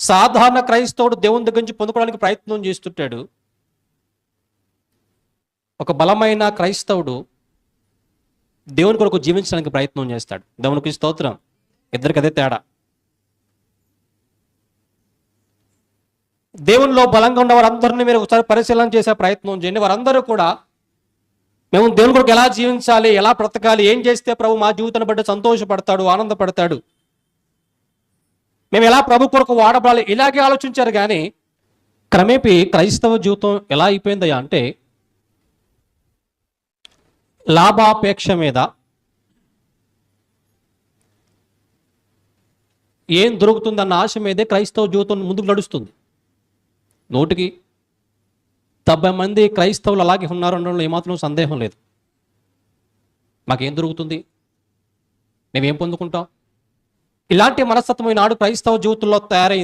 సాధారణ క్రైస్తవుడు దేవుని దగ్గర నుంచి పొందుకోవడానికి ప్రయత్నం చేస్తుంటాడు. ఒక బలమైన క్రైస్తవుడు దేవుని కొరకు జీవించడానికి ప్రయత్నం చేస్తాడు. దేవునికి స్తోత్రం. ఇద్దరికి అదే తేడా. దేవునిలో బలంగా ఉన్న వారందరినీ మీరు ఒకసారి పరిశీలన చేసే ప్రయత్నం చేయండి. వారందరూ కూడా మేము దేవుని కొరకు ఎలా జీవించాలి, ఎలా బ్రతకాలి, ఏం చేస్తే ప్రభు మా జీవితాన్ని బట్టి సంతోషపడతాడు, ఆనందపడతాడు, మేము ఎలా ప్రభు కొరకు వాడబడాలి, ఇలాగే ఆలోచించారు. కానీ క్రమేపీ క్రైస్తవ జీవితం ఎలా అయిపోయిందయ్యా అంటే లాభాపేక్ష మీద, ఏం దొరుకుతుందన్న ఆశ మీదే క్రైస్తవ జీవితం ముందుకు నడుస్తుంది. 170 మంది క్రైస్తవులు అలాగే ఉన్నారు అనడంలో ఏమాత్రం సందేహం లేదు. మాకేం దొరుకుతుంది, మేమేం పొందుకుంటాం, ఇలాంటి మనస్తత్వం ఈనాడు క్రైస్తవ జీవితంలో తయారైంది.